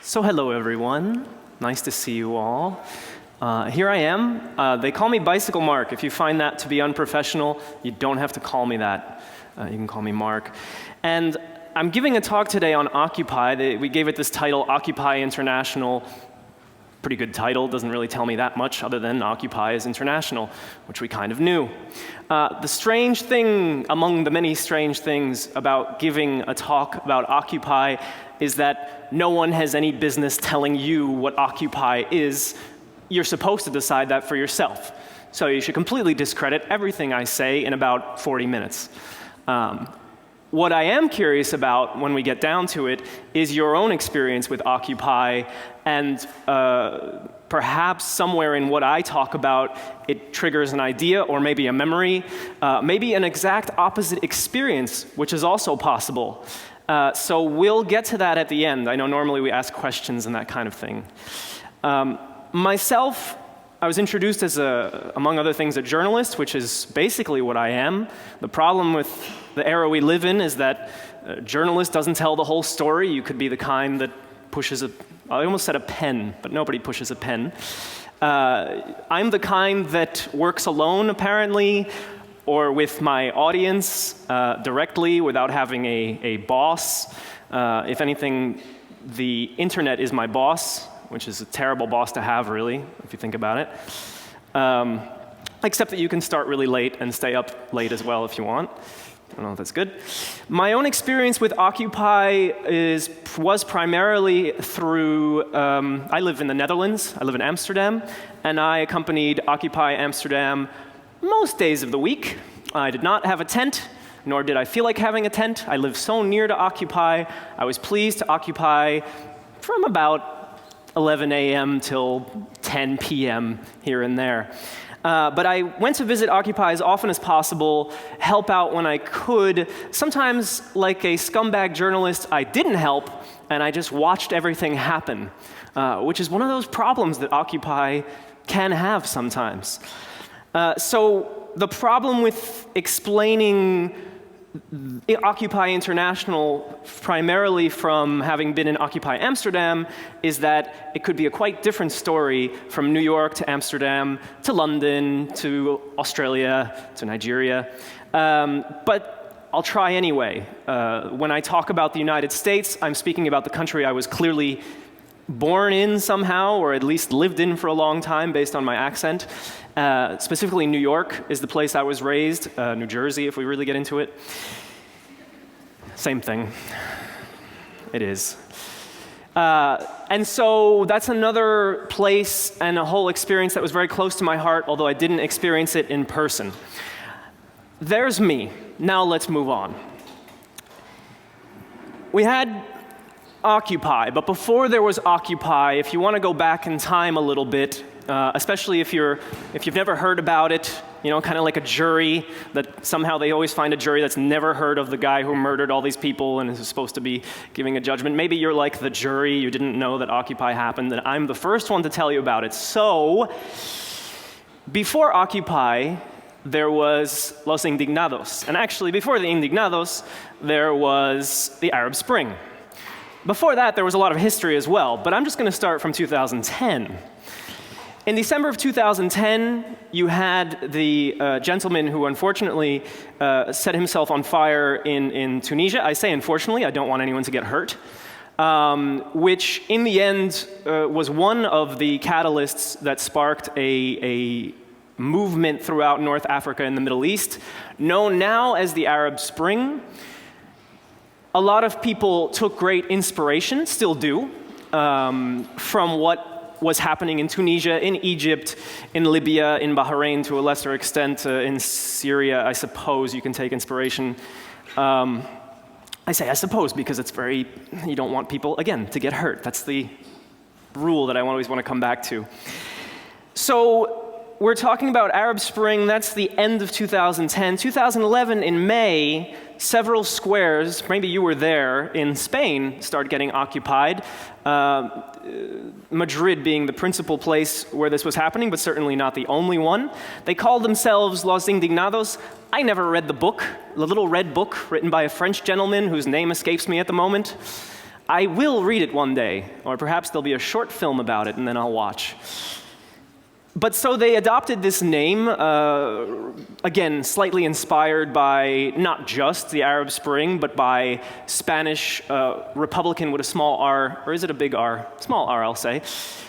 So hello everyone, nice to see you all. Here I am. They call me Bicycle Mark. If you find that to be unprofessional, you don't have to call me that. You can call me Mark. And I'm giving a talk today on Occupy. We gave it this title, Occupy International. Pretty good title, doesn't really tell me that much other than Occupy is international, which we kind of knew. The strange thing among the many strange things about giving a talk about Occupy is that no one has any business telling you what Occupy is. You're supposed to decide that for yourself. So you should completely discredit everything I say in about 40 minutes. What I am curious about when we get down to it is your own experience with Occupy, and perhaps somewhere in what I talk about, it triggers an idea or maybe a memory, maybe an exact opposite experience, which is also possible. So we'll get to that at the end. I know normally we ask questions and that kind of thing. Myself, I was introduced as, among other things, a journalist, which is basically what I am. The problem with the era we live in is that a journalist doesn't tell the whole story. You could be the kind that pushes I almost said a pen, but nobody pushes a pen. I'm the kind that works alone, apparently, or with my audience directly without having a boss. If anything, the internet is my boss, which is a terrible boss to have, really, if you think about it. Except that you can start really late and stay up late as well if you want. I don't know if that's good. My own experience with Occupy was primarily through, I live in the Netherlands, I live in Amsterdam, and I accompanied Occupy Amsterdam most days of the week. I did not have a tent, nor did I feel like having a tent. I live so near to Occupy. I was pleased to occupy from about 11 a.m. till 10 p.m. here and there. But I went to visit Occupy as often as possible, help out when I could. Sometimes, like a scumbag journalist, I didn't help, and I just watched everything happen, which is one of those problems that Occupy can have sometimes. So the problem with explaining Occupy International, primarily from having been in Occupy Amsterdam, is that it could be a quite different story from New York to Amsterdam to London to Australia to Nigeria. But I'll try anyway. When I talk about the United States, I'm speaking about the country I was clearly born in somehow, or at least lived in for a long time based on my accent. Specifically, New York is the place I was raised. New Jersey, if we really get into it. Same thing. It is. And so that's another place and a whole experience that was very close to my heart, although I didn't experience it in person. There's me. Now let's move on. We had Occupy, but before there was Occupy, if you want to go back in time a little bit, especially if you've never heard about it, you know, kind of like a jury, that somehow they always find a jury that's never heard of the guy who murdered all these people and is supposed to be giving a judgment. Maybe you're like the jury, you didn't know that Occupy happened, and I'm the first one to tell you about it. So, before Occupy, there was Los Indignados. And actually, before the Indignados, there was the Arab Spring. Before that, there was a lot of history as well, but I'm just going to start from 2010. In December of 2010, you had the gentleman who unfortunately set himself on fire in Tunisia. I say unfortunately, I don't want anyone to get hurt, which in the end was one of the catalysts that sparked a movement throughout North Africa and the Middle East, known now as the Arab Spring. A lot of people took great inspiration, still do, from what was happening in Tunisia, in Egypt, in Libya, in Bahrain, to a lesser extent, in Syria, I suppose you can take inspiration. I say I suppose because it's you don't want people, again, to get hurt. That's the rule that I always want to come back to. So we're talking about Arab Spring. That's the end of 2010. 2011, in May, several squares, maybe you were there, in Spain started getting occupied. Madrid being the principal place where this was happening, but certainly not the only one. They called themselves Los Indignados. I never read the book, the little red book written by a French gentleman whose name escapes me at the moment. I will read it one day, or perhaps there'll be a short film about it, and then I'll watch. But so they adopted this name, again, slightly inspired by not just the Arab Spring, but by Spanish Republican with a small r, or is it a big R? Small r, I'll say.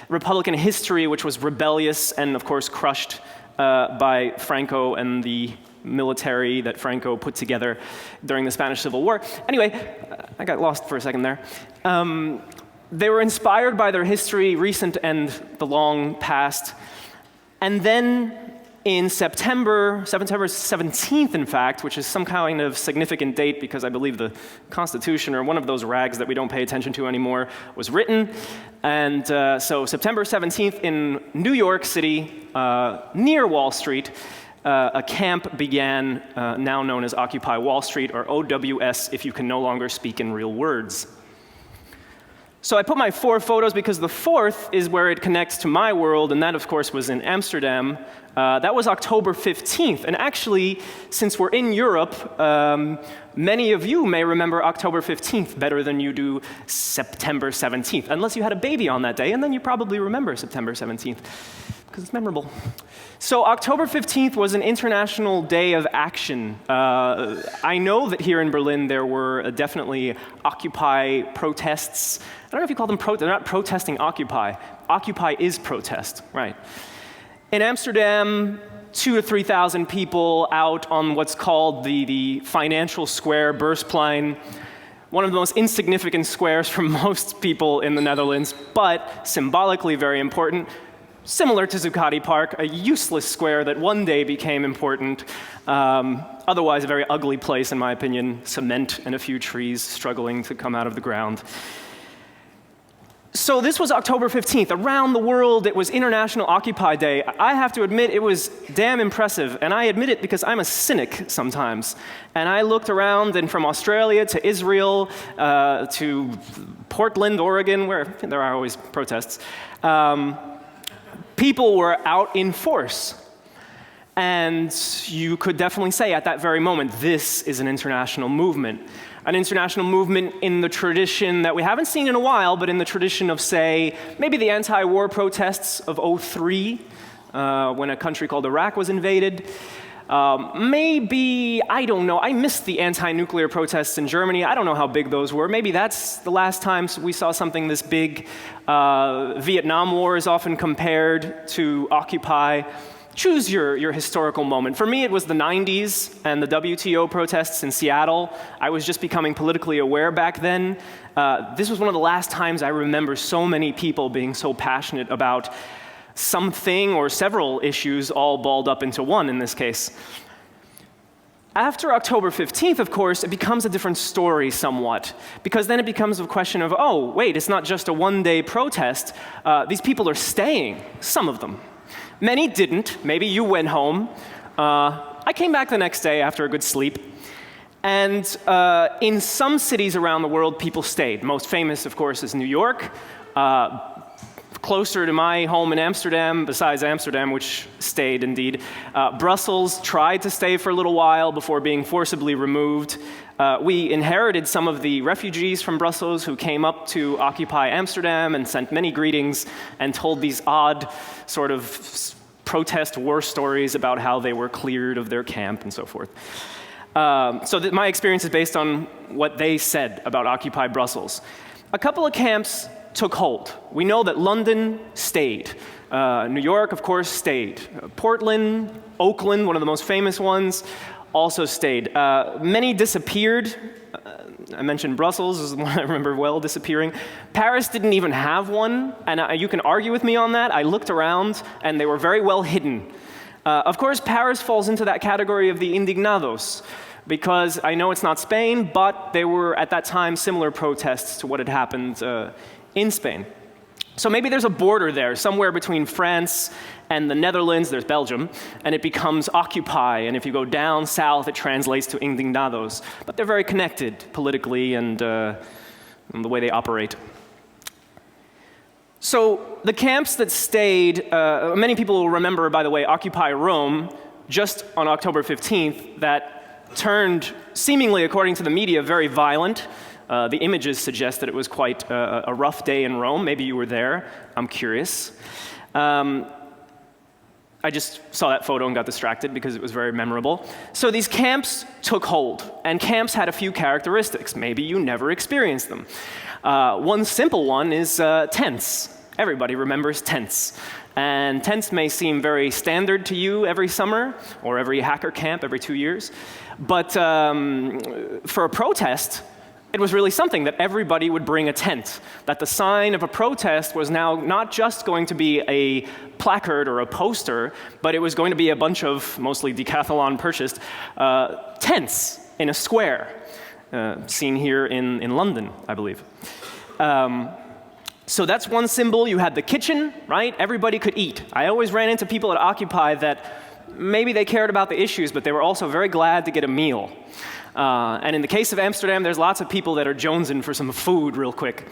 Republican history, which was rebellious and, of course, crushed by Franco and the military that Franco put together during the Spanish Civil War. Anyway, I got lost for a second there. They were inspired by their history, recent and the long past. And then in September 17th, in fact, which is some kind of significant date because I believe the Constitution, or one of those rags that we don't pay attention to anymore, was written. And so September 17th in New York City, near Wall Street, a camp began, now known as Occupy Wall Street, or OWS, if you can no longer speak in real words. So I put my 4 photos because the 4th is where it connects to my world, and that, of course, was in Amsterdam. That was October 15th. And actually, since we're in Europe, many of you may remember October 15th better than you do September 17th, unless you had a baby on that day, and then you probably remember September 17th, because it's memorable. So October 15th was an international day of action. I know that here in Berlin there were definitely Occupy protests. I don't know if you call them they're not protesting Occupy. Occupy is protest, right. In Amsterdam, 2,000 to 3,000 people out on what's called the financial square, Beursplein, one of the most insignificant squares for most people in the Netherlands, but symbolically very important. Similar to Zuccotti Park, a useless square that one day became important. Otherwise, a very ugly place, in my opinion. Cement and a few trees struggling to come out of the ground. So this was October 15th. Around the world, it was International Occupy Day. I have to admit, it was damn impressive. And I admit it because I'm a cynic sometimes. And I looked around, and from Australia to Israel to Portland, Oregon, where there are always protests, people were out in force. And you could definitely say at that very moment, this is an international movement. An international movement in the tradition that we haven't seen in a while, but in the tradition of, say, maybe the anti-war protests of '03, when a country called Iraq was invaded. Maybe, I don't know, I missed the anti-nuclear protests in Germany. I don't know how big those were. Maybe that's the last time we saw something this big. Vietnam War is often compared to Occupy. Choose your historical moment. For me, it was the 90s and the WTO protests in Seattle. I was just becoming politically aware back then. This was one of the last times I remember so many people being so passionate about something or several issues all balled up into one in this case. After October 15th, of course, it becomes a different story somewhat, because then it becomes a question of, oh, wait, it's not just a one-day protest. These people are staying, some of them. Many didn't. Maybe you went home. I came back the next day after a good sleep. And in some cities around the world, people stayed. Most famous, of course, is New York. Closer to my home in Amsterdam, besides Amsterdam, which stayed indeed. Brussels tried to stay for a little while before being forcibly removed. We inherited some of the refugees from Brussels who came up to occupy Amsterdam and sent many greetings and told these odd sort of protest war stories about how they were cleared of their camp and so forth. So my experience is based on what they said about Occupy Brussels. A couple of camps took hold. We know that London stayed. New York, of course, stayed. Portland, Oakland, one of the most famous ones, also stayed. Many disappeared. I mentioned Brussels is one I remember well disappearing. Paris didn't even have one, and you can argue with me on that. I looked around, and they were very well hidden. Of course, Paris falls into that category of the indignados, because I know it's not Spain, but they were, at that time, similar protests to what had happened in Spain. So maybe there's a border there, somewhere between France and the Netherlands, there's Belgium, and it becomes Occupy, and if you go down south, it translates to Indignados. But they're very connected politically and the way they operate. So the camps that stayed, many people will remember, by the way, Occupy Rome, just on October 15th, that turned, seemingly according to the media, very violent. The images suggest that it was quite a rough day in Rome. Maybe you were there. I'm curious. I just saw that photo and got distracted because it was very memorable. So these camps took hold, and camps had a few characteristics. Maybe you never experienced them. One simple one is tents. Everybody remembers tents. And tents may seem very standard to you every summer, or every hacker camp every 2 years. But for a protest, it was really something that everybody would bring a tent, that the sign of a protest was now not just going to be a placard or a poster, but it was going to be a bunch of, mostly decathlon purchased, tents in a square, seen here in London, I believe. So that's one symbol. You had the kitchen, right? Everybody could eat. I always ran into people at Occupy that maybe they cared about the issues, but they were also very glad to get a meal. And in the case of Amsterdam, there's lots of people that are jonesing for some food real quick.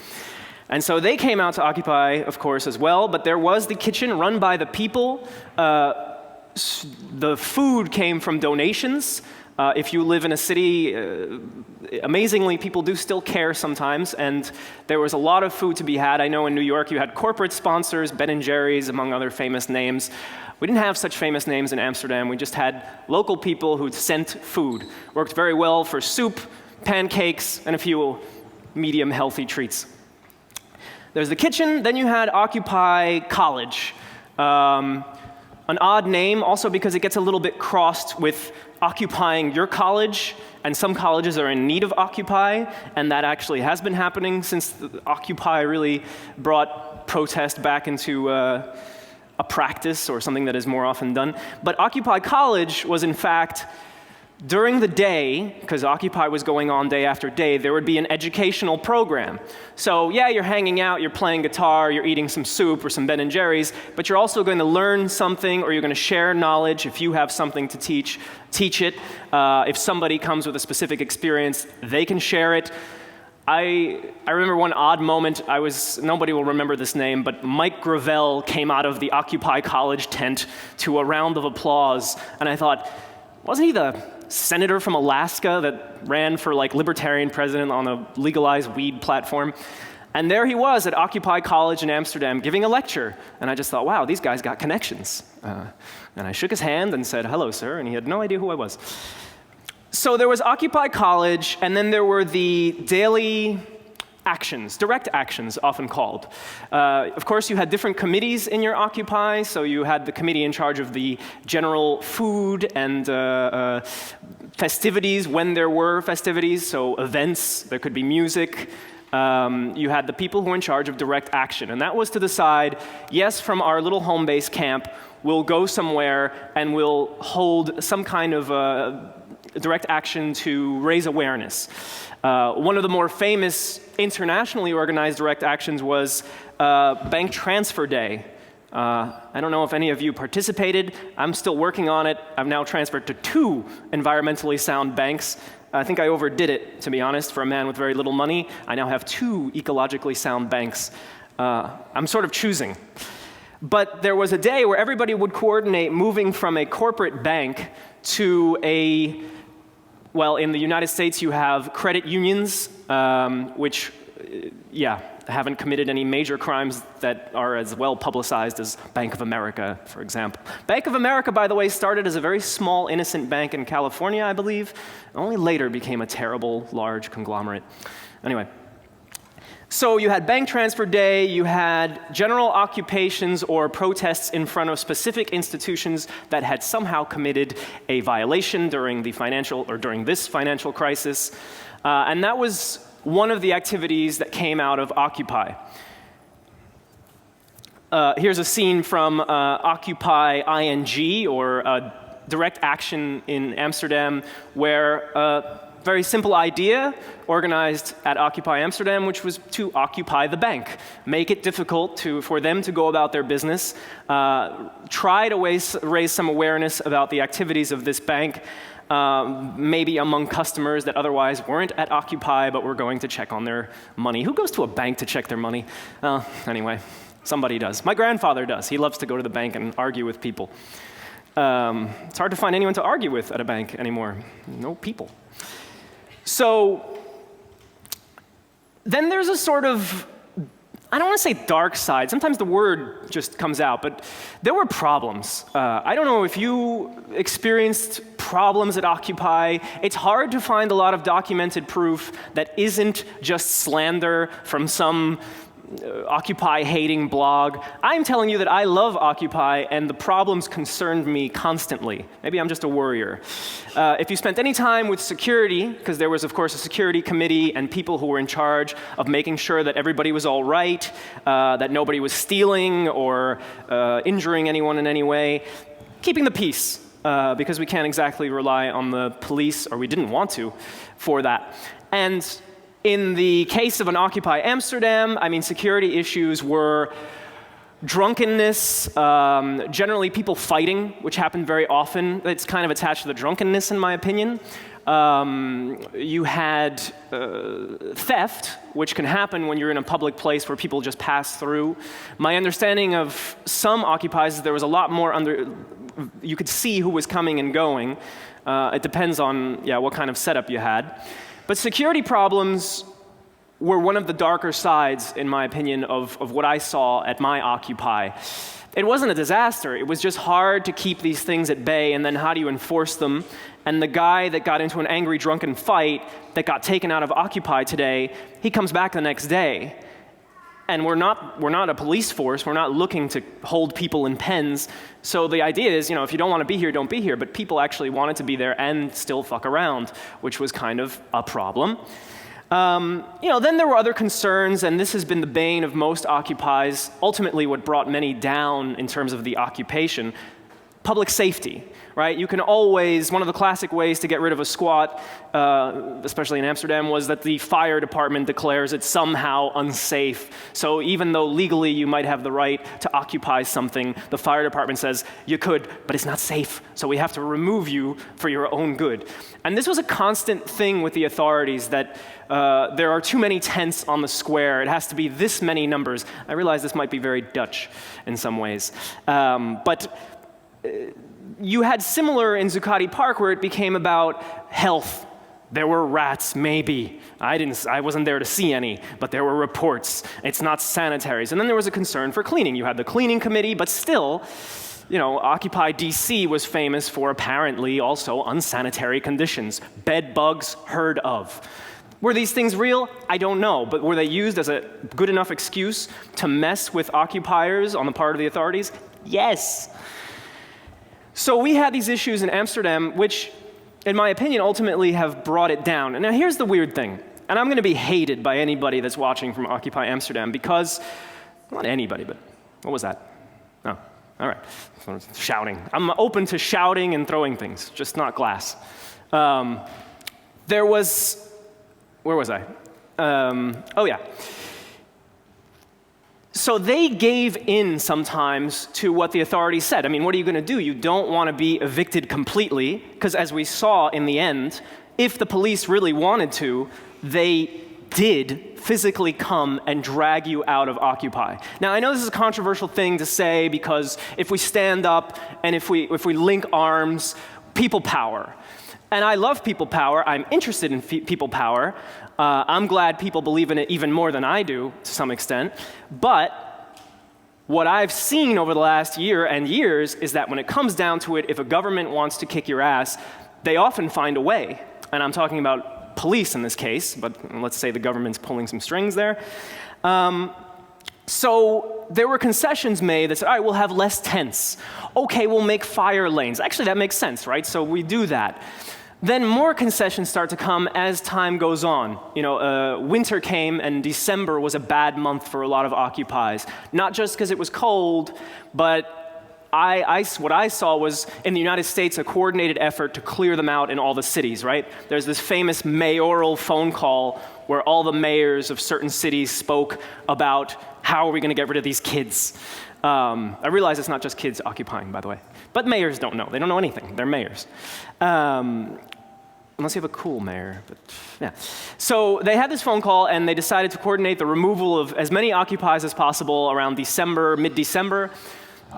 And so they came out to Occupy, of course, as well, but there was the kitchen run by the people. The food came from donations. If you live in a city, amazingly, people do still care sometimes, and there was a lot of food to be had. I know in New York you had corporate sponsors, Ben & Jerry's, among other famous names. We didn't have such famous names in Amsterdam. We just had local people who sent food. Worked very well for soup, pancakes, and a few medium healthy treats. There's the kitchen. Then you had Occupy College. An odd name also because it gets a little bit crossed with occupying your college, and some colleges are in need of Occupy, and that actually has been happening since Occupy really brought protest back into a practice or something that is more often done. But Occupy College was in fact, during the day, because Occupy was going on day after day, there would be an educational program. So yeah, you're hanging out, you're playing guitar, you're eating some soup or some Ben & Jerry's, but you're also going to learn something, or you're going to share knowledge. If you have something to teach, teach it. If somebody comes with a specific experience, they can share it. I remember one odd moment. Nobody will remember this name, but Mike Gravel came out of the Occupy College tent to a round of applause, and I thought, wasn't he the senator from Alaska that ran for like libertarian president on a legalized weed platform? And there he was at Occupy College in Amsterdam giving a lecture. And I just thought, wow, these guys got connections. And I shook his hand and said, hello, sir, and he had no idea who I was. So there was Occupy College, and then there were the daily actions, direct actions, often called. Of course, you had different committees in your Occupy, so you had the committee in charge of the general food and festivities when there were festivities, so events, there could be music. You had the people who were in charge of direct action, and that was to decide, yes, from our little home base camp, we'll go somewhere and we'll hold some kind of direct action to raise awareness. One of the more famous internationally organized direct actions was Bank Transfer Day. I don't know if any of you participated. I'm still working on it. I've now transferred to 2 environmentally sound banks. I think I overdid it, to be honest, for a man with very little money. I now have 2 ecologically sound banks. I'm sort of choosing. But there was a day where everybody would coordinate moving from a corporate bank to a, well, in the United States you have credit unions, which, haven't committed any major crimes that are as well publicized as Bank of America, for example. Bank of America, by the way, started as a very small, innocent bank in California, I believe, and only later became a terrible, large conglomerate. Anyway. So you had Bank Transfer Day, you had general occupations or protests in front of specific institutions that had somehow committed a violation during the during this financial crisis. And that was one of the activities that came out of Occupy. Here's a scene from Occupy ING, or direct action in Amsterdam, where very simple idea organized at Occupy Amsterdam, which was to occupy the bank, make it difficult for them to go about their business, try to raise some awareness about the activities of this bank, maybe among customers that otherwise weren't at Occupy but were going to check on their money. Who goes to a bank to check their money? Anyway, somebody does. My grandfather does. He loves to go to the bank and argue with people. It's hard to find anyone to argue with at a bank anymore. No people. So Then there's a sort of, I don't want to say dark side. Sometimes the word just comes out, but there were problems. I don't know if you experienced problems at Occupy. It's hard to find a lot of documented proof that isn't just slander from some Occupy-hating blog. I'm telling you that I love Occupy, and the problems concerned me constantly. Maybe I'm just a worrier. If you spent any time with security, because there was, of course, a security committee and people who were in charge of making sure that everybody was all right, that nobody was stealing or injuring anyone in any way, keeping the peace, because we can't exactly rely on the police, or we didn't want to, for that. And in the case of an Occupy Amsterdam, I mean, security issues were drunkenness, generally people fighting, which happened very often. It's kind of attached to the drunkenness, in my opinion. You had theft, which can happen when you're in a public place where people just pass through. My understanding of some occupies is there was a lot more you could see who was coming and going. It depends on, what kind of setup you had. But security problems were one of the darker sides, in my opinion, of what I saw at my Occupy. It wasn't a disaster. It was just hard to keep these things at bay, and then how do you enforce them? And the guy that got into an angry, drunken fight that got taken out of Occupy today, he comes back the next day. And we're not a police force. We're not looking to hold people in pens. So the idea is, if you don't want to be here, don't be here. But people actually wanted to be there and still fuck around, which was kind of a problem. Then there were other concerns, and this has been the bane of most occupies, ultimately what brought many down in terms of the occupation: public safety, right? You can always, one of the classic ways to get rid of a squat, especially in Amsterdam, was that the fire department declares it somehow unsafe. So even though legally you might have the right to occupy something, the fire department says you could, but it's not safe, so we have to remove you for your own good. And this was a constant thing with the authorities, that there are too many tents on the square. It has to be this many numbers. I realize this might be very Dutch in some ways, but you had similar in Zuccotti Park, where it became about health. There were rats, maybe. I wasn't there to see any, but there were reports. It's not sanitaries. And then there was a concern for cleaning. You had the cleaning committee, but still, Occupy DC was famous for apparently also unsanitary conditions. Bed bugs, heard of. Were these things real? I don't know, but were they used as a good enough excuse to mess with occupiers on the part of the authorities? Yes. So we had these issues in Amsterdam, which, in my opinion, ultimately have brought it down. And now here's the weird thing, and I'm going to be hated by anybody that's watching from Occupy Amsterdam, because, not anybody, but what was that? Oh, all right, shouting. I'm open to shouting and throwing things, just not glass. Where was I? Oh yeah. So they gave in sometimes to what the authorities said. I mean, what are you going to do? You don't want to be evicted completely, because as we saw in the end, if the police really wanted to, they did physically come and drag you out of Occupy. Now, I know this is a controversial thing to say, because if we stand up and if we link arms, people power. And I love people power. I'm interested in people power. I'm glad people believe in it even more than I do, to some extent. But what I've seen over the last year and years is that when it comes down to it, if a government wants to kick your ass, they often find a way. And I'm talking about police in this case, but let's say the government's pulling some strings there. So there were concessions made that said, all right, we'll have less tents. Okay, we'll make fire lanes. Actually, that makes sense, right? So we do that. Then more concessions start to come as time goes on. Winter came, and December was a bad month for a lot of occupies. Not just because it was cold, but what I saw was, in the United States, a coordinated effort to clear them out in all the cities, right? There's this famous mayoral phone call where all the mayors of certain cities spoke about how are we going to get rid of these kids. I realize it's not just kids occupying, by the way. But mayors don't know. They don't know anything. They're mayors. Unless you have a cool mayor, but yeah. So they had this phone call, and they decided to coordinate the removal of as many occupies as possible around December, mid-December.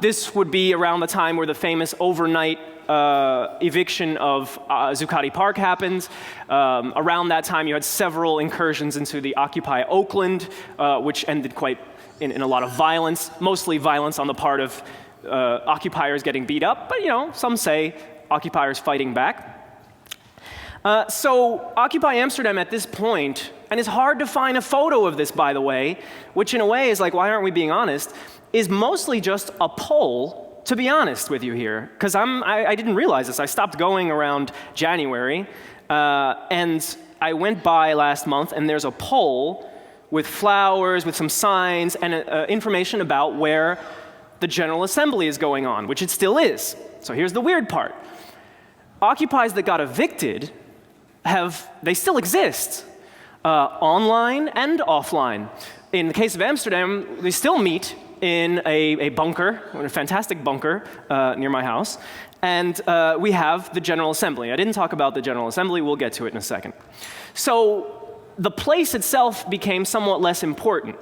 This would be around the time where the famous overnight eviction of Zuccotti Park happened. Around that time, you had several incursions into the Occupy Oakland, which ended quite in a lot of violence, mostly violence on the part of occupiers getting beat up, but some say occupiers fighting back. So Occupy Amsterdam at this point, and it's hard to find a photo of this, by the way, which in a way is like, why aren't we being honest, is mostly just a poll, to be honest with you here, because I didn't realize this. I stopped going around January, and I went by last month, and there's a poll with flowers, with some signs, and information about where the General Assembly is going on, which it still is. So here's the weird part. Occupies that got evicted they still exist, online and offline. In the case of Amsterdam, they still meet in a bunker, a fantastic bunker near my house, and we have the General Assembly. I didn't talk about the General Assembly, we'll get to it in a second. So the place itself became somewhat less important,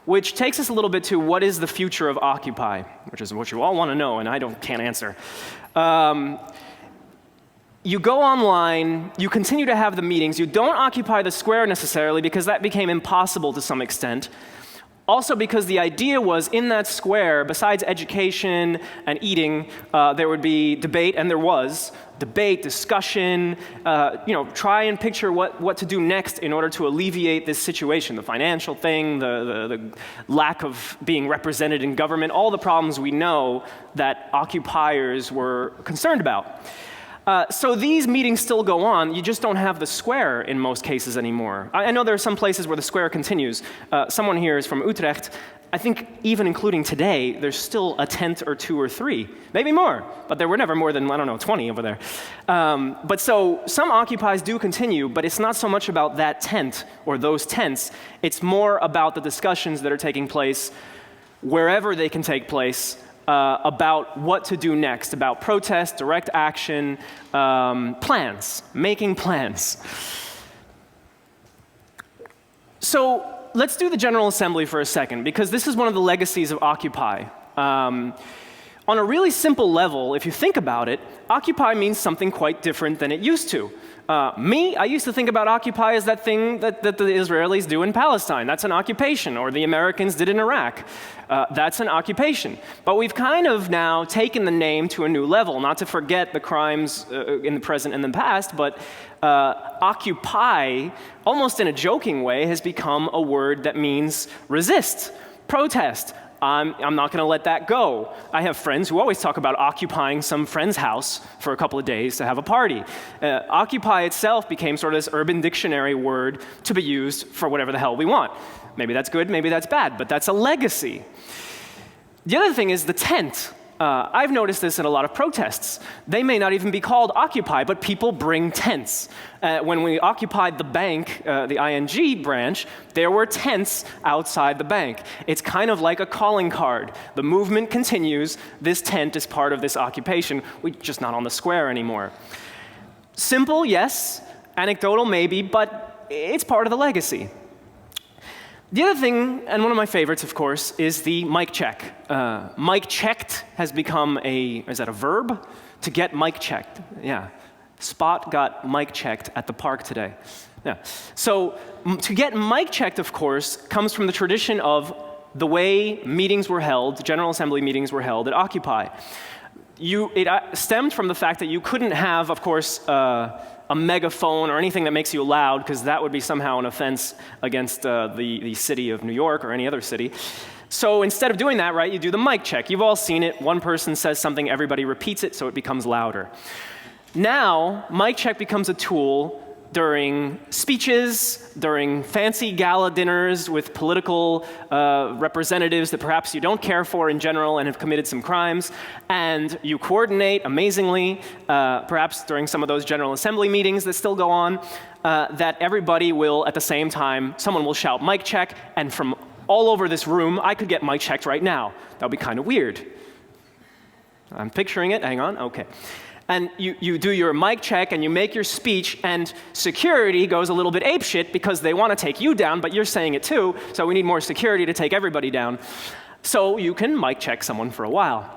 which takes us a little bit to what is the future of Occupy, which is what you all want to know, and I can't answer. You go online, you continue to have the meetings, you don't occupy the square necessarily because that became impossible to some extent. Also because the idea was in that square, besides education and eating, there would be debate, and there was debate, discussion, try and picture what to do next in order to alleviate this situation, the financial thing, the lack of being represented in government, all the problems we know that occupiers were concerned about. So these meetings still go on, you just don't have the square in most cases anymore. I know there are some places where the square continues. Someone here is from Utrecht. I think even including today, there's still a tent or two or three, maybe more, but there were never more than, 20 over there. But so some occupies do continue, but it's not so much about that tent or those tents. It's more about the discussions that are taking place wherever they can take place, about what to do next, about protest, direct action, plans, making plans. So let's do the General Assembly for a second, because this is one of the legacies of Occupy. On a really simple level, if you think about it, Occupy means something quite different than it used to. I used to think about Occupy as that thing that the Israelis do in Palestine. That's an occupation, or the Americans did in Iraq. That's an occupation. But we've kind of now taken the name to a new level, not to forget the crimes in the present and the past, but Occupy, almost in a joking way, has become a word that means resist, protest. I'm not going to let that go. I have friends who always talk about occupying some friend's house for a couple of days to have a party. Occupy itself became sort of this urban dictionary word to be used for whatever the hell we want. Maybe that's good, maybe that's bad, but that's a legacy. The other thing is the tent. I've noticed this in a lot of protests. They may not even be called Occupy, but people bring tents. When we occupied the bank, the ING branch, there were tents outside the bank. It's kind of like a calling card. The movement continues. This tent is part of this occupation. We're just not on the square anymore. Simple, yes. Anecdotal, maybe, but it's part of the legacy. The other thing, and one of my favorites, of course, is the mic check. Mic checked has become is that a verb? To get mic checked, yeah. Spot got mic checked at the park today. Yeah. So to get mic checked, of course, comes from the tradition of the way meetings were held, General Assembly meetings were held at Occupy. It stemmed from the fact that you couldn't have, of course, a megaphone or anything that makes you loud, because that would be somehow an offense against the city of New York or any other city. So instead of doing that, right, you do the mic check. You've all seen it. One person says something, everybody repeats it, so it becomes louder. Now, mic check becomes a tool during speeches, during fancy gala dinners with political representatives that perhaps you don't care for in general and have committed some crimes, and you coordinate amazingly, perhaps during some of those General Assembly meetings that still go on, that everybody will, at the same time, someone will shout mic check, and from all over this room, I could get mic checked right now. That would be kind of weird. I'm picturing it, hang on, okay. And you do your mic check and you make your speech, and security goes a little bit apeshit because they want to take you down, but you're saying it too, so we need more security to take everybody down. So you can mic check someone for a while.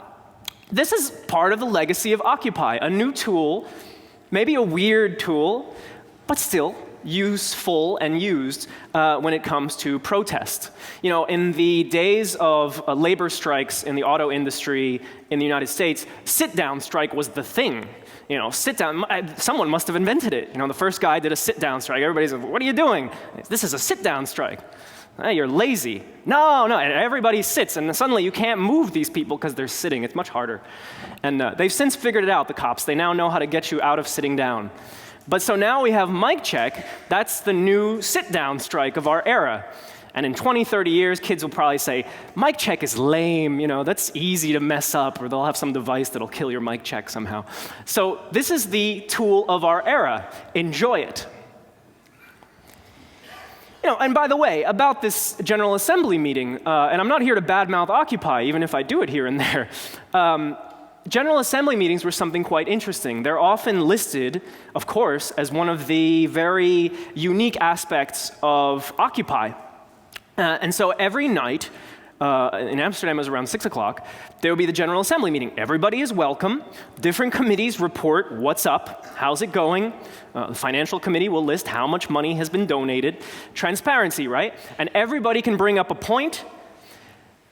This is part of the legacy of Occupy, a new tool, maybe a weird tool, but still useful and used when it comes to protest. You know, in the days of labor strikes in the auto industry in the United States, sit-down strike was the thing. You know, sit down, someone must have invented it. You know, the first guy did a sit-down strike. Everybody's like, what are you doing? This is a sit-down strike. Hey, you're lazy. No, and everybody sits, and suddenly you can't move these people because they're sitting. It's much harder. And they've since figured it out, the cops. They now know how to get you out of sitting down. But so now we have mic check. That's the new sit-down strike of our era. And in 20, 30 years, kids will probably say, mic check is lame, you know, that's easy to mess up, or they'll have some device that'll kill your mic check somehow. So this is the tool of our era. Enjoy it. You know, and by the way, about this General Assembly meeting, and I'm not here to badmouth Occupy, even if I do it here and there. General Assembly meetings were something quite interesting. They're often listed, of course, as one of the very unique aspects of Occupy. And so every night, in Amsterdam it was around 6 o'clock, there would be the General Assembly meeting. Everybody is welcome. Different committees report what's up, how's it going. The Financial Committee will list how much money has been donated. Transparency, right? And everybody can bring up a point.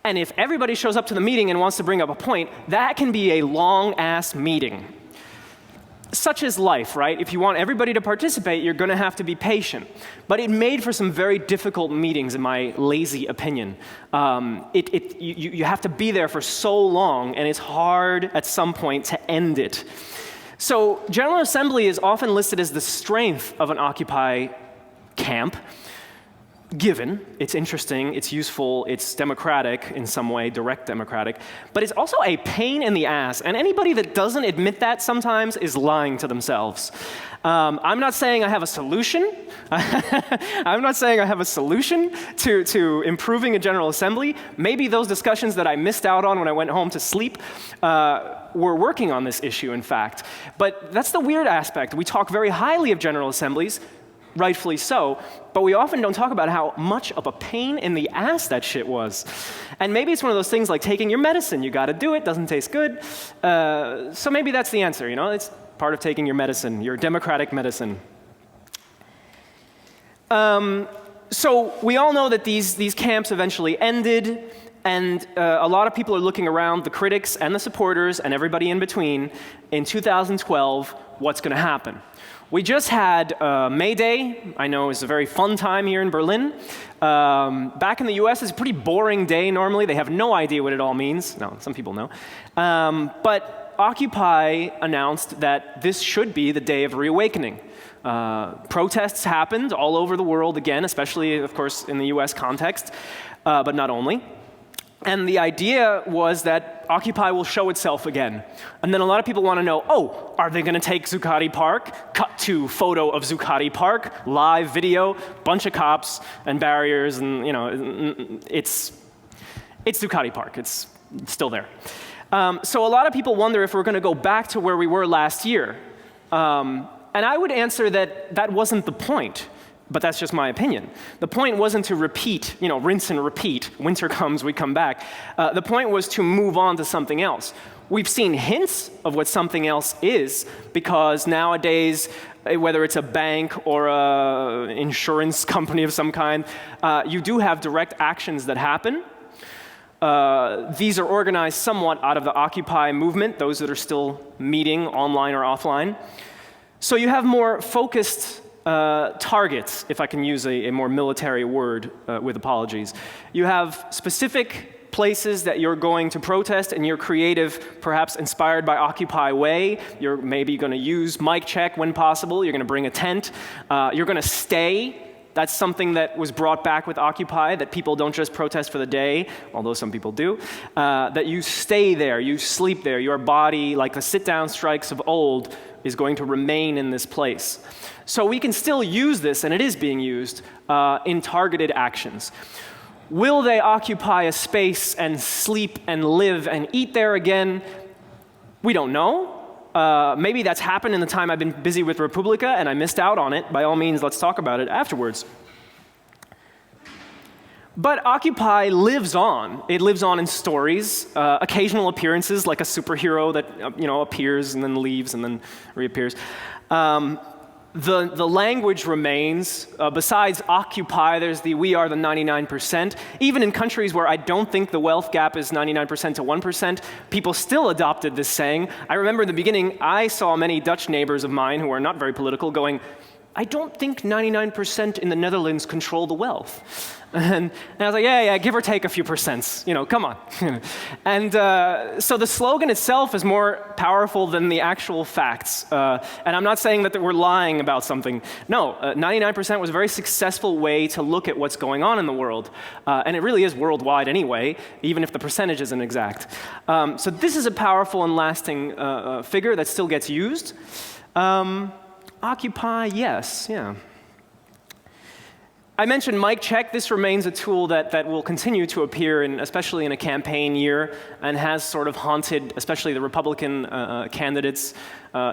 And if everybody shows up to the meeting and wants to bring up a point, that can be a long-ass meeting. Such is life, right? If you want everybody to participate, you're going to have to be patient. But it made for some very difficult meetings, in my lazy opinion. You have to be there for so long, and it's hard at some point to end it. So General Assembly is often listed as the strength of an Occupy camp, given it's interesting, it's useful, it's democratic in some way, direct democratic, but it's also a pain in the ass. And anybody that doesn't admit that sometimes is lying to themselves. I'm not saying I have a solution. I'm not saying I have a solution to improving a General Assembly. Maybe those discussions that I missed out on when I went home to sleep were working on this issue, in fact. But that's the weird aspect. We talk very highly of General Assemblies, rightfully so, but we often don't talk about how much of a pain in the ass that shit was. And maybe it's one of those things like taking your medicine. You got to do it, doesn't taste good. So maybe that's the answer, you know? It's part of taking your medicine, your democratic medicine. So we all know that these camps eventually ended, and a lot of people are looking around, the critics and the supporters and everybody in between, in 2012, what's going to happen? We just had May Day. I know it's a very fun time here in Berlin. Back in the US, it's a pretty boring day normally. They have no idea what it all means. No, some people know. But Occupy announced that this should be the day of reawakening. Protests happened all over the world again, especially, of course, in the US context, but not only. And the idea was that Occupy will show itself again. And then a lot of people want to know, oh, are they going to take Zuccotti Park? Cut to photo of Zuccotti Park, live video, bunch of cops and barriers, and you know, it's Zuccotti Park. It's still there. So a lot of people wonder if we're going to go back to where we were last year. And I would answer that that wasn't the point. But that's just my opinion. The point wasn't to repeat, you know, rinse and repeat. Winter comes, we come back. The point was to move on to something else. We've seen hints of what something else is, because nowadays, whether it's a bank or an insurance company of some kind, you do have direct actions that happen. These are organized somewhat out of the Occupy movement, those that are still meeting online or offline. So you have more focused targets, if I can use a more military word with apologies. You have specific places that you're going to protest, and you're creative, perhaps inspired by Occupy way. You're maybe going to use mic check when possible. You're going to bring a tent. You're going to stay. That's something that was brought back with Occupy, that people don't just protest for the day, although some people do, that you stay there, you sleep there. Your body, like the sit-down strikes of old, is going to remain in this place. So we can still use this, and it is being used, in targeted actions. Will they occupy a space and sleep and live and eat there again? We don't know. Maybe that's happened in the time I've been busy with Republica and I missed out on it. By all means, let's talk about it afterwards. But Occupy lives on. It lives on in stories, occasional appearances, like a superhero that appears and then leaves and then reappears. The language remains. Besides Occupy, there's the "we are the 99%." Even in countries where I don't think the wealth gap is 99% to 1%, people still adopted this saying. I remember in the beginning, I saw many Dutch neighbors of mine who are not very political going, "I don't think 99% in the Netherlands control the wealth." And I was like, yeah, give or take a few percents, come on. And so the slogan itself is more powerful than the actual facts. And I'm not saying that we're lying about something. No, 99% was a very successful way to look at what's going on in the world. And it really is worldwide anyway, even if the percentage isn't exact. So this is a powerful and lasting figure that still gets used. Occupy, yes, yeah. I mentioned mic check. This remains a tool that will continue to appear, especially in a campaign year, and has sort of haunted, especially the Republican candidates.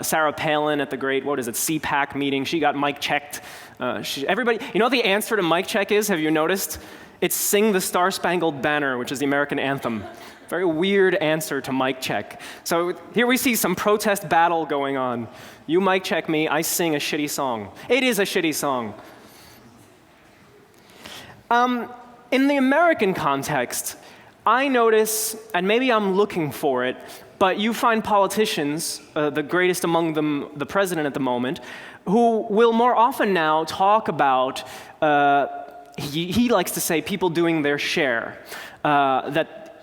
Sarah Palin at the great, CPAC meeting, she got mic checked. Everybody, you know what the answer to mic check is? Have you noticed? It's "Sing the Star-Spangled Banner," which is the American anthem. Very weird answer to mic check. So here we see some protest battle going on. You mic check me, I sing a shitty song. It is a shitty song. In the American context, I notice, and maybe I'm looking for it, but you find politicians, the greatest among them, the president at the moment, who will more often now talk about, he likes to say, people doing their share. That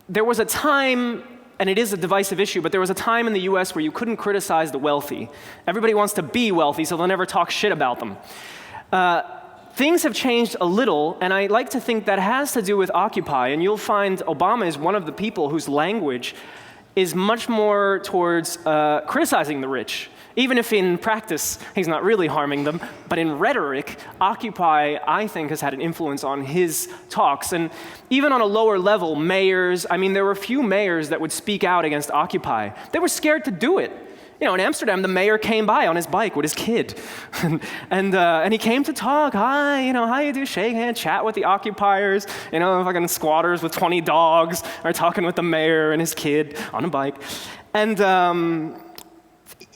there was a time, and it is a divisive issue, but there was a time in the US where you couldn't criticize the wealthy. Everybody wants to be wealthy, so they'll never talk shit about them. Things have changed a little, and I like to think that has to do with Occupy, and you'll find Obama is one of the people whose language is much more towards criticizing the rich. Even if in practice he's not really harming them, but in rhetoric, Occupy, I think, has had an influence on his talks. And even on a lower level, mayors, there were a few mayors that would speak out against Occupy. They were scared to do it. In Amsterdam, the mayor came by on his bike with his kid. and he came to talk, hi, how you do, shake hand, chat with the occupiers, fucking squatters with 20 dogs are talking with the mayor and his kid on a bike. And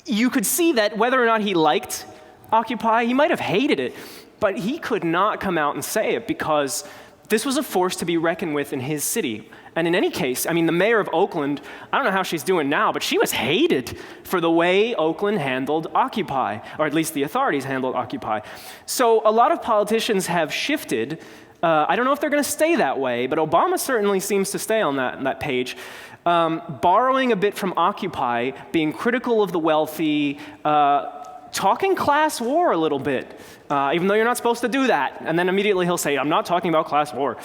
you could see that whether or not he liked Occupy, he might have hated it, but he could not come out and say it because this was a force to be reckoned with in his city. And in any case, the mayor of Oakland, I don't know how she's doing now, but she was hated for the way Oakland handled Occupy, or at least the authorities handled Occupy. So a lot of politicians have shifted. I don't know if they're going to stay that way, but Obama certainly seems to stay on that page. Borrowing a bit from Occupy, being critical of the wealthy, talking class war a little bit, even though you're not supposed to do that. And then immediately he'll say, I'm not talking about class war.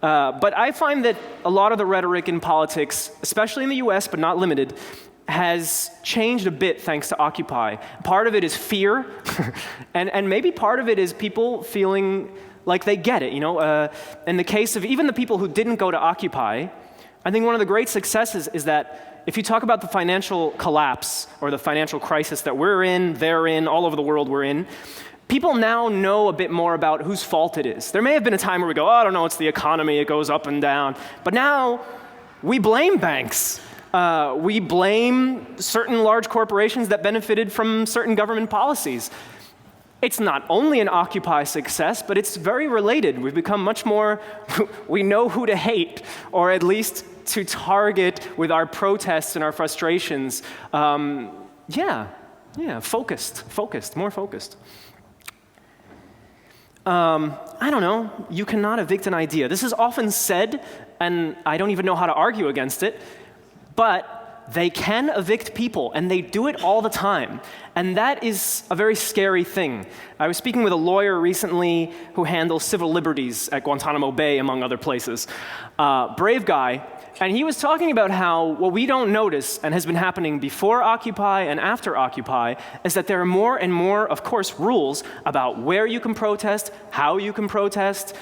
But I find that a lot of the rhetoric in politics, especially in the US, but not limited, has changed a bit thanks to Occupy. Part of it is fear, and maybe part of it is people feeling like they get it. In the case of even the people who didn't go to Occupy, I think one of the great successes is that if you talk about the financial collapse or the financial crisis that we're in, they're in, all over the world we're in, people now know a bit more about whose fault it is. There may have been a time where we go, I don't know, it's the economy, it goes up and down. But now we blame banks. We blame certain large corporations that benefited from certain government policies. It's not only an Occupy success, but it's very related. We've become much more, we know who to hate, or at least to target with our protests and our frustrations. Focused, more focused. I don't know, you cannot evict an idea. This is often said, and I don't even know how to argue against it, but they can evict people, and they do it all the time. And that is a very scary thing. I was speaking with a lawyer recently who handles civil liberties at Guantanamo Bay, among other places. Brave guy. And he was talking about how what we don't notice, and has been happening before Occupy and after Occupy, is that there are more and more, of course, rules about where you can protest, how you can protest,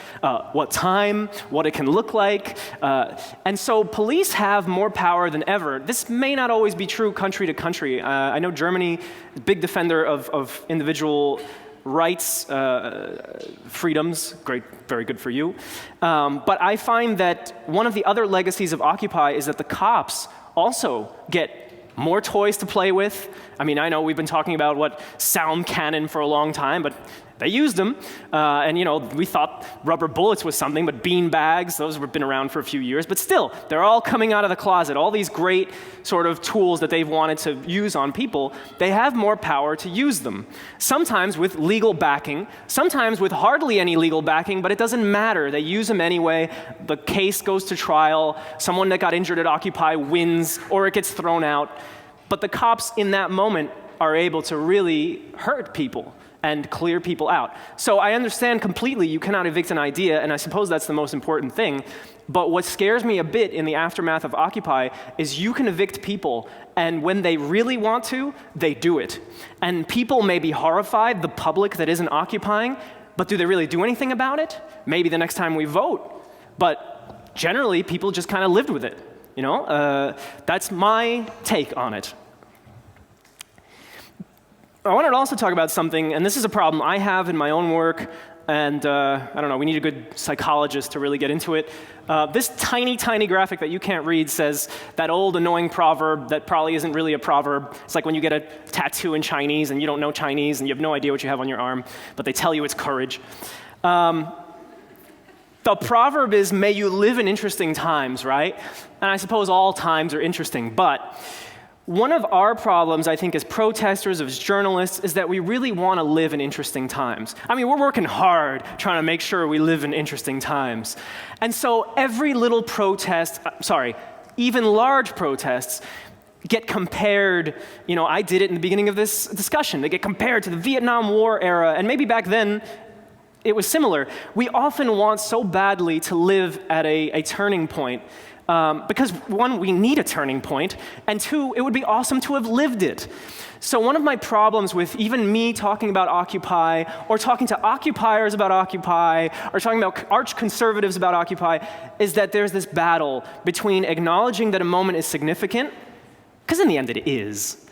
what time, what it can look like. And so police have more power than ever. This may not always be true country to country. I know Germany, big defender of individual rights, freedoms, great, very good for you. But I find that one of the other legacies of Occupy is that the cops also get more toys to play with. I mean, I know we've been talking about sound cannon for a long time, but they used them. And we thought rubber bullets was something, but bean bags, those have been around for a few years. But still, they're all coming out of the closet. All these great sort of tools that they've wanted to use on people, they have more power to use them. Sometimes with legal backing, sometimes with hardly any legal backing, but it doesn't matter. They use them anyway. The case goes to trial. Someone that got injured at Occupy wins, or it gets thrown out. But the cops in that moment are able to really hurt people and clear people out. So I understand completely you cannot evict an idea, and I suppose that's the most important thing. But what scares me a bit in the aftermath of Occupy is you can evict people, and when they really want to, they do it. And people may be horrified, the public that isn't occupying, but do they really do anything about it? Maybe the next time we vote. But generally, people just kind of lived with it. That's my take on it. I wanted to also talk about something, and this is a problem I have in my own work, and I don't know, we need a good psychologist to really get into it. This tiny, tiny graphic that you can't read says that old annoying proverb that probably isn't really a proverb. It's like when you get a tattoo in Chinese and you don't know Chinese and you have no idea what you have on your arm, but they tell you it's courage. The proverb is, may you live in interesting times, right? And I suppose all times are interesting, but one of our problems, I think, as protesters, as journalists, is that we really want to live in interesting times. I mean, we're working hard trying to make sure we live in interesting times. And so every little protest, even large protests, get compared, I did it in the beginning of this discussion, they get compared to the Vietnam War era, and maybe back then it was similar. We often want so badly to live at a turning point, because one, we need a turning point, and two, it would be awesome to have lived it. So one of my problems with even me talking about Occupy, or talking to occupiers about Occupy, or talking about arch-conservatives about Occupy, is that there's this battle between acknowledging that a moment is significant, because in the end it is,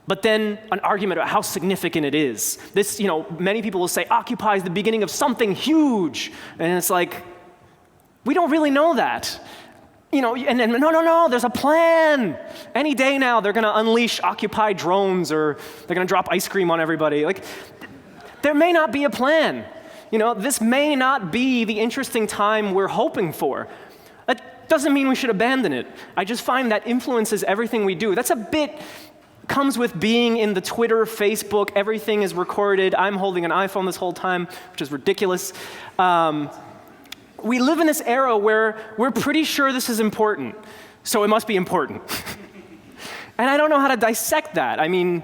but then an argument about how significant it is. This, many people will say Occupy is the beginning of something huge, and it's like, we don't really know that. And then, no, there's a plan. Any day now, they're going to unleash Occupy drones, or they're going to drop ice cream on everybody. There may not be a plan. This may not be the interesting time we're hoping for. That doesn't mean we should abandon it. I just find that influences everything we do. That's a bit comes with being in the Twitter, Facebook, everything is recorded. I'm holding an iPhone this whole time, which is ridiculous. We live in this era where we're pretty sure this is important, so it must be important. And I don't know how to dissect that. I mean,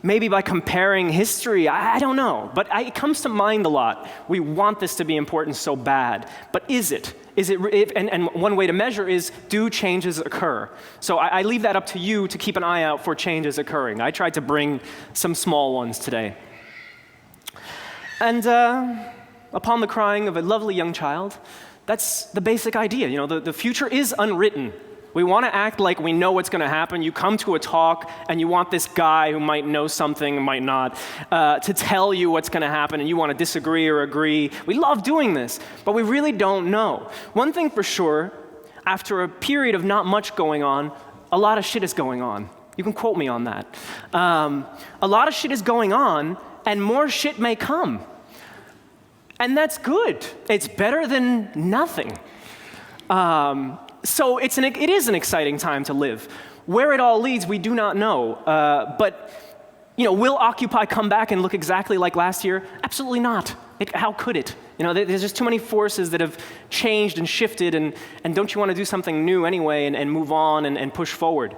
maybe by comparing history, I don't know. But it comes to mind a lot. We want this to be important so bad. But is it? And one way to measure is, do changes occur? So I leave that up to you to keep an eye out for changes occurring. I tried to bring some small ones today. And upon the crying of a lovely young child, that's the basic idea. The future is unwritten. We want to act like we know what's going to happen. You come to a talk, and you want this guy who might know something, might not, to tell you what's going to happen, and you want to disagree or agree. We love doing this, but we really don't know. One thing for sure, after a period of not much going on, a lot of shit is going on. You can quote me on that. A lot of shit is going on, and more shit may come. And that's good. It's better than nothing. So it is an exciting time to live. Where it all leads, we do not know. But will Occupy come back and look exactly like last year? Absolutely not. How could it? There's just too many forces that have changed and shifted, and don't you want to do something new anyway and move on and push forward?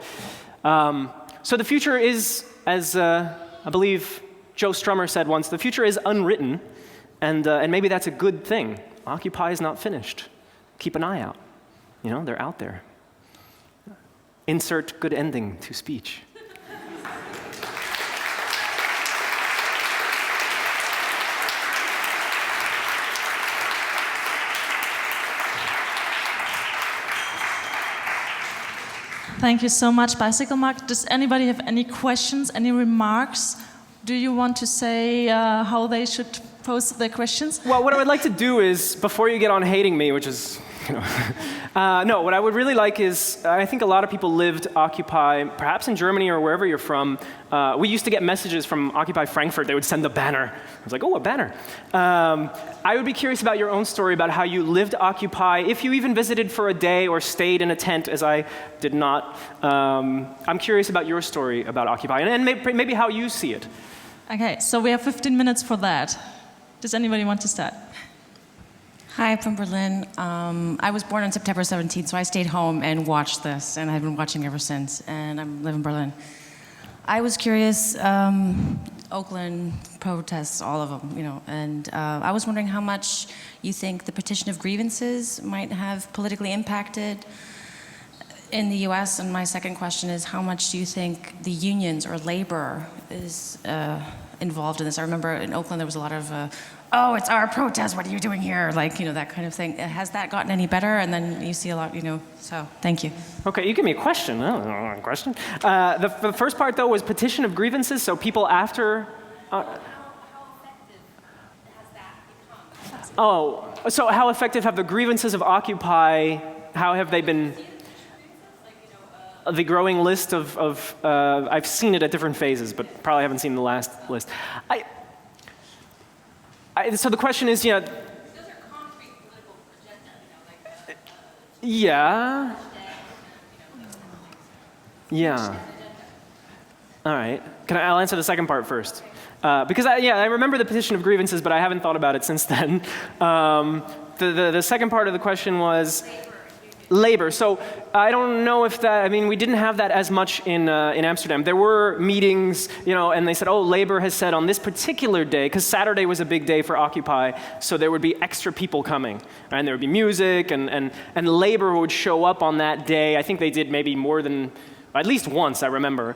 So the future is, as I believe Joe Strummer said once, the future is unwritten, and maybe that's a good thing. Occupy is not finished. Keep an eye out. They're out there. Insert good ending to speech. Thank you so much, Bicycle Mark. Does anybody have any questions, any remarks? Do you want to say how they should pose their questions? Well, what I would like to do is, before you get on hating me, which is, no, what I would really like is, I think a lot of people lived Occupy, perhaps in Germany or wherever you're from. We used to get messages from Occupy Frankfurt. They would send a banner. I was like, oh, a banner. I would be curious about your own story about how you lived Occupy, if you even visited for a day or stayed in a tent, as I did not. I'm curious about your story about Occupy, and maybe how you see it. Okay, so we have 15 minutes for that. Does anybody want to start? Hi, I'm from Berlin. I was born on September 17th, so I stayed home and watched this, and I've been watching ever since, and I live in Berlin. I was curious, Oakland protests, all of them, you know, and I was wondering how much you think the Petition of Grievances might have politically impacted in the US, and my second question is, how much do you think the unions or labor is involved in this? I remember in Oakland there was a lot of, oh, it's our protest, what are you doing here? Like, you know, that kind of thing. Has that gotten any better? And then you see a lot, you know, so thank you. Okay, you give me a question. Oh, a question. The first part, though, was Petition of Grievances, so people after... How effective has that become? Oh, so how effective have the grievances of Occupy, how have they been... The growing list of I've seen it at different phases, but probably haven't seen the last list. So the question is, you know... Those are concrete political agenda, you know, like... Yeah. Yeah. All right. I'll answer the second part first. Because I remember the Petition of Grievances, but I haven't thought about it since then. The second part of the question was... Labor. So I don't know if that, I mean, we didn't have that as much in Amsterdam. There were meetings, you know, and they said, oh, labor has said on this particular day, because Saturday was a big day for Occupy, so there would be extra people coming. And there would be music, and labor would show up on that day. I think they did maybe more than, at least once, I remember.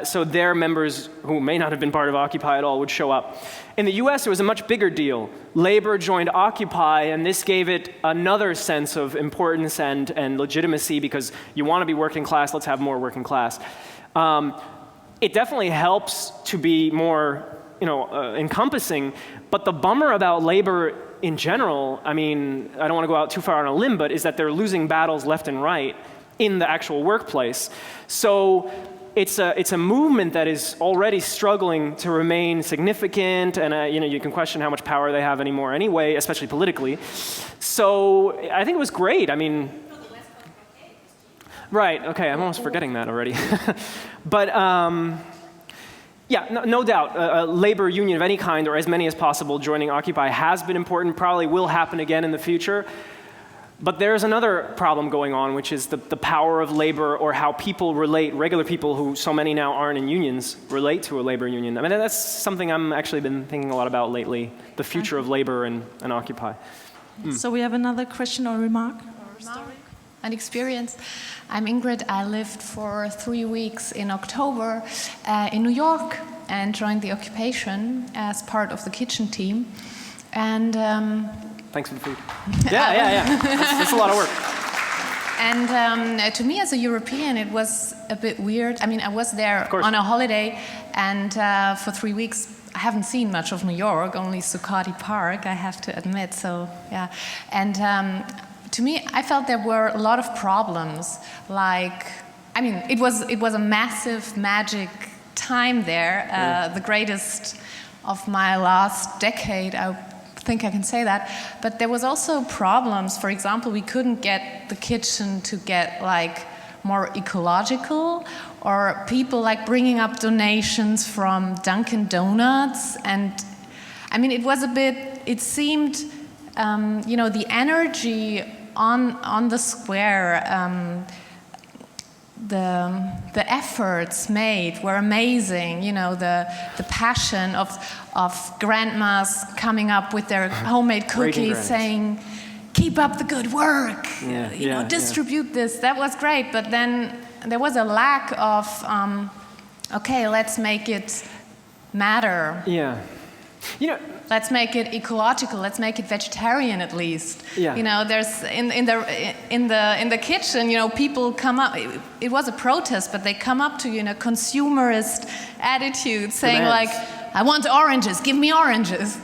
So their members, who may not have been part of Occupy at all, would show up. In the US, it was a much bigger deal. Labor joined Occupy, and this gave it another sense of importance and legitimacy, because you want to be working class, let's have more working class. It definitely helps to be more, you know, encompassing, but the bummer about labor in general, I mean, I don't want to go out too far on a limb, but is that they're losing battles left and right in the actual workplace. So it's a movement that is already struggling to remain significant, and you know, you can question how much power they have anymore anyway, especially politically. So I think it was great. I mean, right, okay, I'm almost forgetting that already. But yeah, no doubt, a labor union of any kind, or as many as possible, joining Occupy has been important, probably will happen again in the future. But there's another problem going on, which is the power of labor, or how people relate, regular people who so many now aren't in unions, relate to a labor union. I mean, that's something I'm actually been thinking a lot about lately, the future of labor and Occupy. So we have another question or remark? Or story? An experience. I'm Ingrid. I lived for 3 weeks in October in New York and joined the occupation as part of the kitchen team. And thanks for the food. Yeah. That's a lot of work. And to me, as a European, it was a bit weird. I mean, I was there on a holiday, and for 3 weeks, I haven't seen much of New York, only Zuccotti Park, I have to admit. So, yeah. And to me, I felt there were a lot of problems. Like, I mean, it was a massive, magic time there, the greatest of my last decade, I think I can say that. But there was also problems. For example, we couldn't get the kitchen to get like more ecological, or people like bringing up donations from Dunkin' Donuts. And I mean, it was a bit, it seemed, you know, the energy on the square, the efforts made were amazing. You know, the passion of grandmas coming up with their homemade cookies, saying, "Keep up the good work. Distribute this." That was great. But then there was a lack of, okay, let's make it matter. Yeah. You know, let's make it ecological, let's make it vegetarian at least. Yeah. You know, there's in the kitchen, you know, people come up. It was a protest, but they come up to you in a consumerist attitude, saying Demands. like, "I want oranges, give me oranges."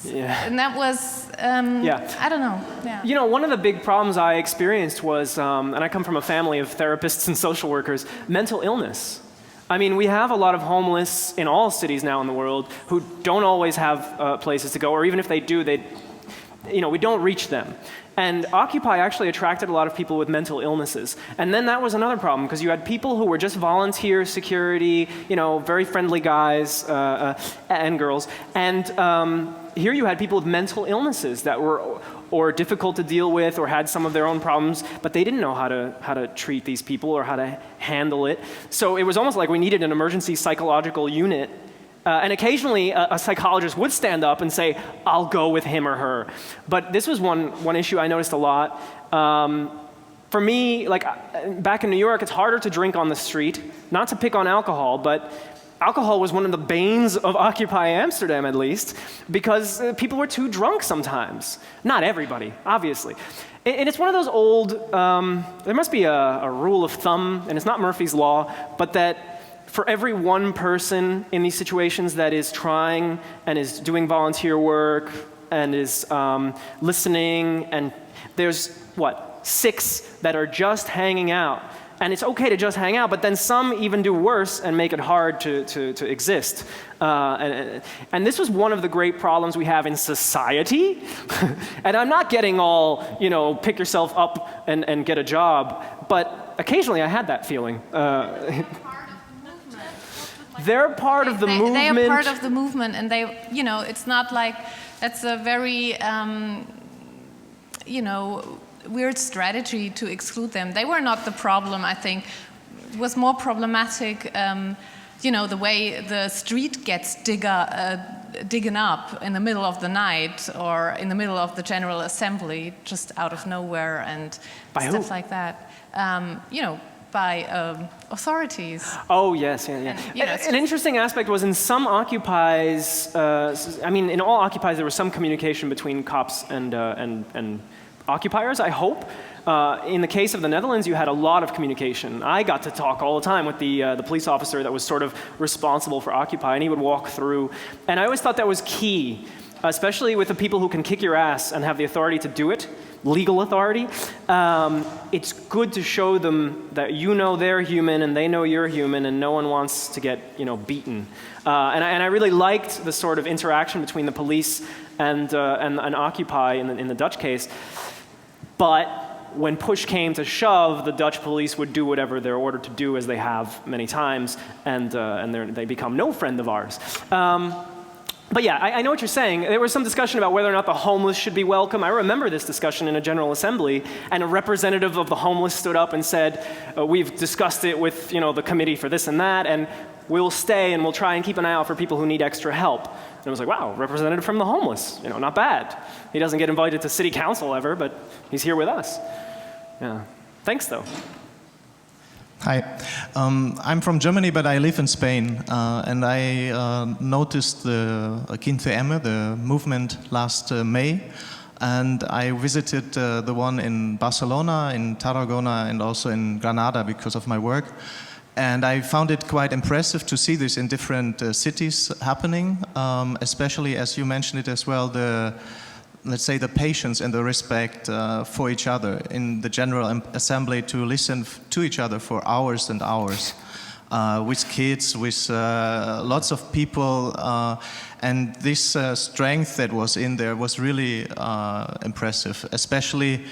Yeah. And that was, Yeah. I don't know. Yeah. You know, one of the big problems I experienced was, and I come from a family of therapists and social workers, mental illness. I mean, we have a lot of homeless in all cities now in the world who don't always have places to go, or even if they do, we don't reach them. And Occupy actually attracted a lot of people with mental illnesses. And then that was another problem, because you had people who were just volunteer security, you know, very friendly guys and girls. And here you had people with mental illnesses that were or difficult to deal with, or had some of their own problems, but they didn't know how to treat these people or how to handle it. So it was almost like we needed an emergency psychological unit. And occasionally a psychologist would stand up and say, "I'll go with him or her." But this was one issue I noticed a lot. For me, like back in New York, it's harder to drink on the street. Not to pick on alcohol, but alcohol was one of the banes of Occupy Amsterdam, at least, because people were too drunk sometimes. Not everybody, obviously. And it's one of those old, there must be a rule of thumb, and it's not Murphy's Law, but that for every one person in these situations that is trying and is doing volunteer work and is listening, and there's, 6 that are just hanging out. And it's okay to just hang out, but then some even do worse and make it hard to exist. And this was one of the great problems we have in society. And I'm not getting all, pick yourself up and get a job, but occasionally I had that feeling. They're part of the movement. They are part of the movement, and they, it's not like that's a very, weird strategy to exclude them. They were not the problem, I think. It was more problematic, the way the street gets digging up in the middle of the night or in the middle of the General Assembly, just out of nowhere, and by stuff who? like that. By authorities. Oh, yes, yeah. And, an interesting aspect was in some Occupies, in all Occupies there was some communication between cops and occupiers, I hope. In the case of the Netherlands, you had a lot of communication. I got to talk all the time with the police officer that was sort of responsible for Occupy, and he would walk through. And I always thought that was key, especially with the people who can kick your ass and have the authority to do it, legal authority. It's good to show them that they're human and they know you're human, and no one wants to get beaten. And I really liked the sort of interaction between the police and Occupy in the Dutch case. But when push came to shove, the Dutch police would do whatever they're ordered to do, as they have many times, and they become no friend of ours. But yeah, I know what you're saying. There was some discussion about whether or not the homeless should be welcome. I remember this discussion in a General Assembly, and a representative of the homeless stood up and said, "We've discussed it with the committee for this and that, and we'll stay and we'll try and keep an eye out for people who need extra help." And I was like, wow, representative from the homeless, not bad. He doesn't get invited to city council ever, but he's here with us. Yeah. Thanks, though. Hi. I'm from Germany, but I live in Spain. And I noticed the Quince M, the movement, last May. And I visited the one in Barcelona, in Tarragona, and also in Granada because of my work. And I found it quite impressive to see this in different cities happening, especially, as you mentioned it as well, let's say the patience and the respect for each other in the General Assembly, to listen to each other for hours and hours, with kids, with lots of people, and this strength that was in there was really impressive, especially.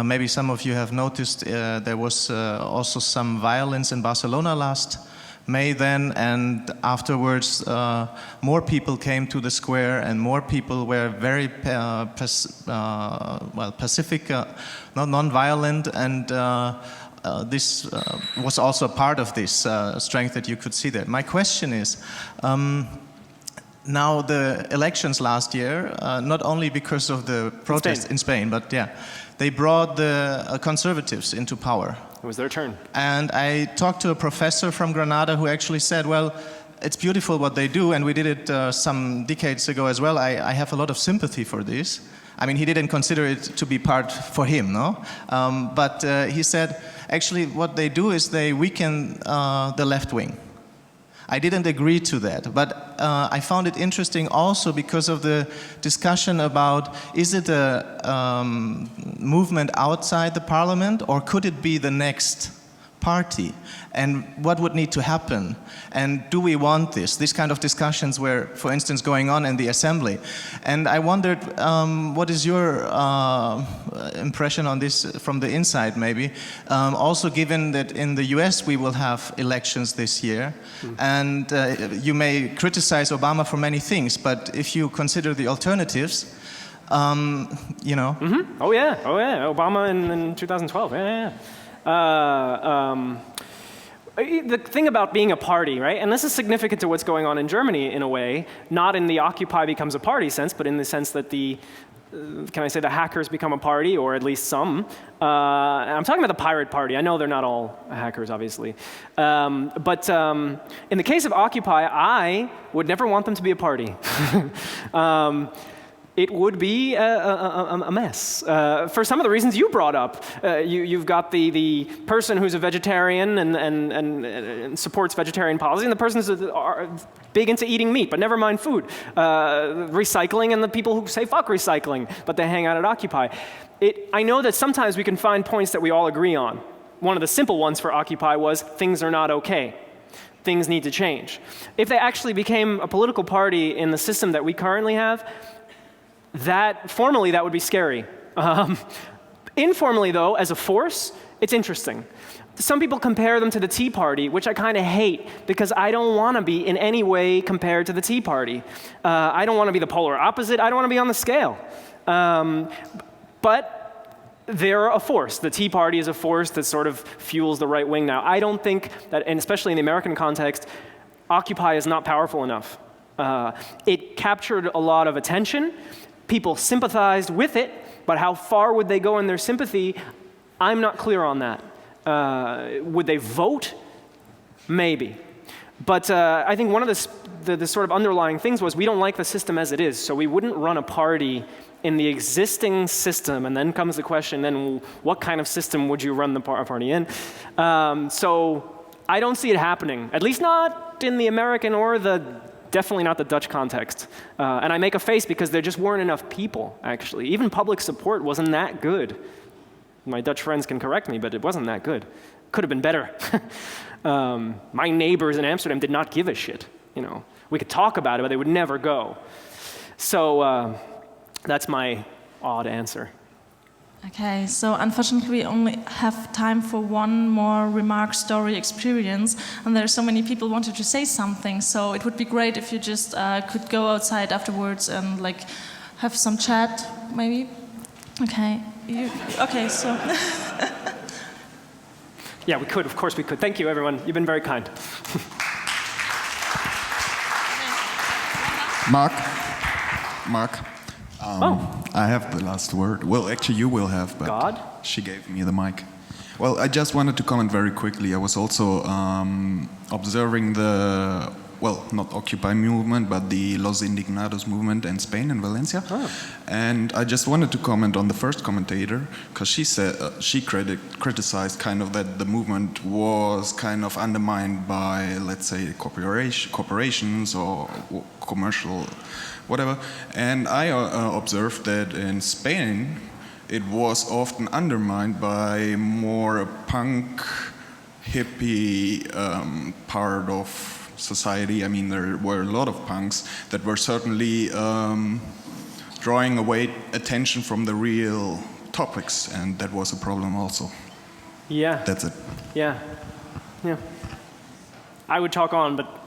Maybe some of you have noticed there was also some violence in Barcelona last May then, and afterwards more people came to the square, and more people were very pacific, not non-violent, and this was also a part of this strength that you could see there. My question is, now the elections last year, not only because of the protests in Spain, but yeah, they brought the conservatives into power. It was their turn. And I talked to a professor from Granada who actually said, well, it's beautiful what they do, and we did it some decades ago as well. I have a lot of sympathy for this. I mean, he didn't consider it to be part for him, no? But he said, actually, what they do is they weaken the left wing. I didn't agree to that, but I found it interesting also because of the discussion about, is it a movement outside the parliament, or could it be the next party? And what would need to happen? And do we want this? These kind of discussions were, for instance, going on in the assembly. And I wondered, what is your impression on this from the inside, maybe? Also given that in the US we will have elections this year, and you may criticize Obama for many things, but if you consider the alternatives, you know. Mm-hmm. Oh yeah, Obama in 2012, yeah. The thing about being a party, right, and this is significant to what's going on in Germany in a way, not in the Occupy becomes a party sense, but in the sense that the, can I say, the hackers become a party, or at least some. I'm talking about the Pirate Party. I know they're not all hackers, obviously. But in the case of Occupy, I would never want them to be a party. It would be a mess for some of the reasons you brought up. You've got the person who's a vegetarian and supports vegetarian policy, and the person who's big into eating meat, but never mind food. Recycling, and the people who say fuck recycling, but they hang out at Occupy. I know that sometimes we can find points that we all agree on. One of the simple ones for Occupy was things are not okay. Things need to change. If they actually became a political party in the system that we currently have, formally that would be scary. Informally though, as a force, it's interesting. Some people compare them to the Tea Party, which I kind of hate because I don't want to be in any way compared to the Tea Party. I don't want to be the polar opposite. I don't want to be on the scale. But they're a force. The Tea Party is a force that sort of fuels the right wing now. I don't think that, and especially in the American context, Occupy is not powerful enough. It captured a lot of attention. People sympathized with it, but how far would they go in their sympathy? I'm not clear on that. Would they vote? Maybe. But I think one of the sort of underlying things was we don't like the system as it is, so we wouldn't run a party in the existing system, and then comes the question, then what kind of system would you run the party in? So I don't see it happening, at least not in the American or definitely not the Dutch context. And I make a face because there just weren't enough people, actually. Even public support wasn't that good. My Dutch friends can correct me, but it wasn't that good. Could have been better. My neighbors in Amsterdam did not give a shit. You know, we could talk about it, but they would never go. So that's my odd answer. Okay, so unfortunately we only have time for one more remark, story, experience, and there are so many people wanted to say something, so it would be great if you just could go outside afterwards and like have some chat, maybe? Okay, okay, so... Yeah, we could, of course we could. Thank you, everyone. You've been very kind. Mark. I have the last word. Well, actually you will have, but God? She gave me the mic. Well, I just wanted to comment very quickly. I was also observing the, well, not Occupy movement, but the Los Indignados movement in Spain, in Valencia. Oh. And I just wanted to comment on the first commentator, because she said, she criticized kind of that the movement was kind of undermined by, let's say, corporations or commercial whatever. And I observed that in Spain, it was often undermined by more punk, hippie part of society. I mean, there were a lot of punks that were certainly drawing away attention from the real topics, and that was a problem also. Yeah. That's it. Yeah. Yeah. I would talk on, but